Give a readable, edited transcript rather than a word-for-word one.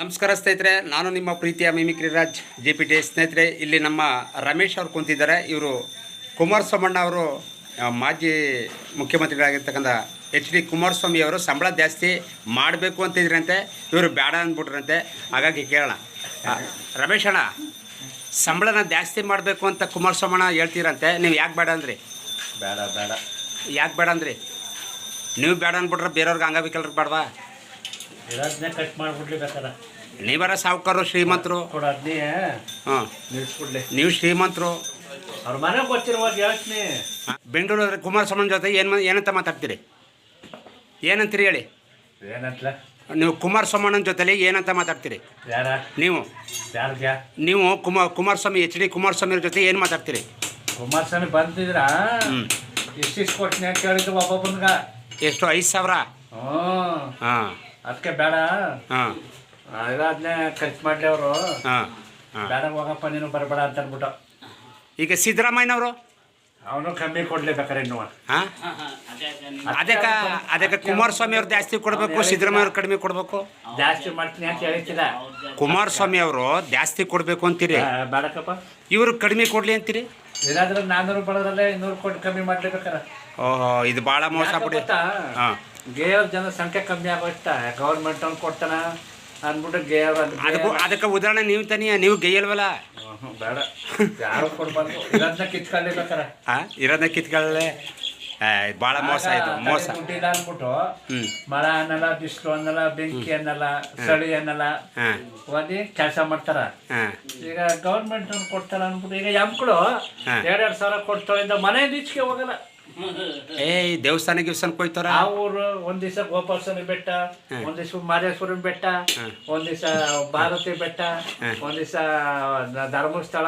ನಮಸ್ಕಾರ ಸ್ನೇಹಿತರೆ, ನಾನು ನಿಮ್ಮ ಪ್ರೀತಿಯ ಮಿಮಿಕ್ರಿ ರಾಜ್ JPT. ಸ್ನೇಹಿತರೆ, ಇಲ್ಲಿ ನಮ್ಮ ರಮೇಶ್ ಅವರು ಕುಂತಿದ್ದಾರೆ. ಇವರು ಕುಮಾರಸ್ವಾಮಣ್ಣ ಅವರು ಮಾಜಿ ಮುಖ್ಯಮಂತ್ರಿಗಳಾಗಿರ್ತಕ್ಕಂಥ HD ಕುಮಾರಸ್ವಾಮಿ ಅವರು ಸಂಬಳ ಜಾಸ್ತಿ ಮಾಡಬೇಕು ಅಂತಿದ್ರಂತೆ. ಇವರು ಬೇಡ ಅಂದ್ಬಿಟ್ರಂತೆ. ಹಾಗಾಗಿ ಕೇಳೋಣ, ರಮೇಶ್ ಅಣ್ಣ, ಸಂಬಳನ ಜಾಸ್ತಿ ಮಾಡಬೇಕು ಅಂತ ಕುಮಾರಸ್ವಾಮಣ್ಣ ಹೇಳ್ತೀರಂತೆ. ನೀವು ಯಾಕೆ ಬೇಡ ಅಂದ್ರಿ? ಯಾಕೆ ಬೇಡ ಅಂದ್ರಿ? ನೀವು ಬೇಡ ಅಂದ್ಬಿಟ್ರೆ ಬೇರೆಯವ್ರಿಗೆ ಅಂಗವಿಕಲರಿಗೆ ಬೇಡವಾ? ಇರೋದನ್ನೇ ಕಟ್ ಮಾಡಿಬಿಡ್ಲಿ ಬೇಕಾರೆ. ನೀವರ ಸಾವುಕಾರರು, ಶ್ರೀಮಂತರು. ಕೊಡೋದನ್ನೇ ಹಾಂ, ನಿಲ್ಸ್ಬಿಡ್ಲಿ. ನೀವು ಶ್ರೀಮಂತರು. ಅವ್ರ ಮನೆಗೆ ಗೊತ್ತಿರುವಾಗ ಯೋಚನೆ. ಬೆಂಗಳೂರು ಕುಮಾರಸ್ವಾಮಿ ಜೊತೆ ಏನಂತ ಮಾತಾಡ್ತೀರಿ? ಏನಂತೀರಿ ಹೇಳಿ? ಏನಂತಲ ನೀವು ಕುಮಾರಸ್ವಾಮಣ್ಣನ ಜೊತೆಲಿ ಏನಂತ ಮಾತಾಡ್ತೀರಿ? ಯಾರ ನೀವು ಯಾರ್ಗ್ಯಾ ನೀವು ಕುಮಾರಸ್ವಾಮಿ HD ಕುಮಾರಸ್ವಾಮಿ ಅವ್ರ ಜೊತೆ ಏನು ಮಾತಾಡ್ತೀರಿ? ಕುಮಾರಸ್ವಾಮಿ ಬಂದಿದ್ರ ಇಷ್ಟಿಷ್ಟು ಕೊಟ್ಟಿನಿ ಅಂತ ಹೇಳಿದ್ರು ಒಬ್ಬೊಬ್ಬನ್ಗ. ಎಷ್ಟು? 5,000? ಹಾಂ, ಅದಕ್ಕೆ ಬೇಡ. ಹಾಂ, ಇರೋದನ್ನೇ ಖರ್ಚು ಮಾಡಲಿ ಅವರು. ಹಾಂ, ಹಾಂ. ಬೇಡ ಹೋಗಪ್ಪ, ನೀನು ಬರಬೇಡ ಅಂತ ಅಂದ್ಬಿಟ್ಟು. ಈಗ ಸಿದ್ದರಾಮಯ್ಯನವರು ಅವನು ಕಮ್ಮಿ ಕೊಡ್ಲಿ ಬೇಕಾರೆ ಇನ್ನು. ಹಾಂ, ಅದಕ್ಕೆ ಕುಮಾರಸ್ವಾಮಿ ಅವ್ರು ಜಾಸ್ತಿ ಕೊಡಬೇಕು, ಸಿದ್ದರಾಮಯ್ಯ ಅವ್ರು ಕಡಿಮೆ ಕೊಡಬೇಕು? ಜಾಸ್ತಿ ಮಾಡ್ತೀನಿ ಅಂತ ಹೇಳ್ತಿದ್ದ. ಕುಮಾರಸ್ವಾಮಿ ಅವರು ಜಾಸ್ತಿ ಕೊಡಬೇಕು ಅಂತೀರಿ, ಬೇಡಕ್ಕಪ್ಪ. ಇವರು ಕಡಿಮೆ ಕೊಡಲಿ ಅಂತೀರಿ? ಏನಾದ್ರೂ 400 ಬರೋದ್ರಲ್ಲೇ 200 ಕೊಟ್ಟು ಕಮ್ಮಿ ಮಾಡ್ಲೇಬೇಕಾರೆ. ಓಹೋ, ಇದು ಭಾಳ ಮೋಸ ಬಿಡಿ. ಹಾಂ, ಗೇಯವ್ರ ಜನಸಂಖ್ಯೆ ಕಮ್ಮಿ ಆಗೋಯ್ತಾ, ಗೌರ್ಮೆಂಟ್ ಅವ್ನು ಕೊಡ್ತಾನ ಅಂದ್ಬಿಟ್ಟು ಗೇಯವ್ರ ಅದಕ್ಕೆ ಉದಾಹರಣೆ ನೀವು ತಾನೇ, ನೀವು ಗೈಯಲ್ವಲ್ಲ? ಬೇಡ, ಯಾರು ಕೊಡ್ಬಾರ್ದು. ಇರೋದನ್ನ ಕಿತ್ಕೊಳ್ಳೇಬೇಕಾರೆ. ಹಾಂ, ಇರೋದನ್ನ ಕಿತ್ಕೊಳ್ಳೆ. ಭಾಳ ಮೋಸ ಇದು, ಮೋಸ. ದುಡ್ಡಿಲ್ಲ ಅಂದ್ಬಿಟ್ಟು ಮರ ಅನ್ನಲ್ಲ, ಬಿಸಿಲು ಅನ್ನಲ್ಲ, ಬೆಂಕಿ ಅನ್ನಲ್ಲ, ಚಳಿ ಅನ್ನಲ್ಲ, ಓದಿ ಕೆಲಸ ಮಾಡ್ತಾರ. ಈಗ ಗೌರ್ಮೆಂಟ್ ಅವ್ನು ಕೊಡ್ತಾರ ಅಂದ್ಬಿಟ್ಟು ಈಗ ಎಮ್ಗಳು 2,2 ಸಾವಿರ ಕೊಡ್ತಾಳಿಂದ ಮನೆ ಈಚೆಗೆ ಹೋಗಲ್ಲ. ದೇವಸ್ಥಾನ ಗಿವಸ್ಥಾನಕ್ಕೆ ಹೋಯ್ತಾರ. ಆ ಊರು ಒಂದ್ ದಿವಸ ಗೋಪಾಲಸ್ವಾಮಿ ಬೆಟ್ಟ, ಒಂದ್ ದಿವಸ ಮಾದೇಶ್ವರನ ಬೆಟ್ಟ, ಒಂದ್ ದಿವಸ ಭಾರತಿ ಬೆಟ್ಟ, ಒಂದ್ ದಿವಸ ಧರ್ಮಸ್ಥಳ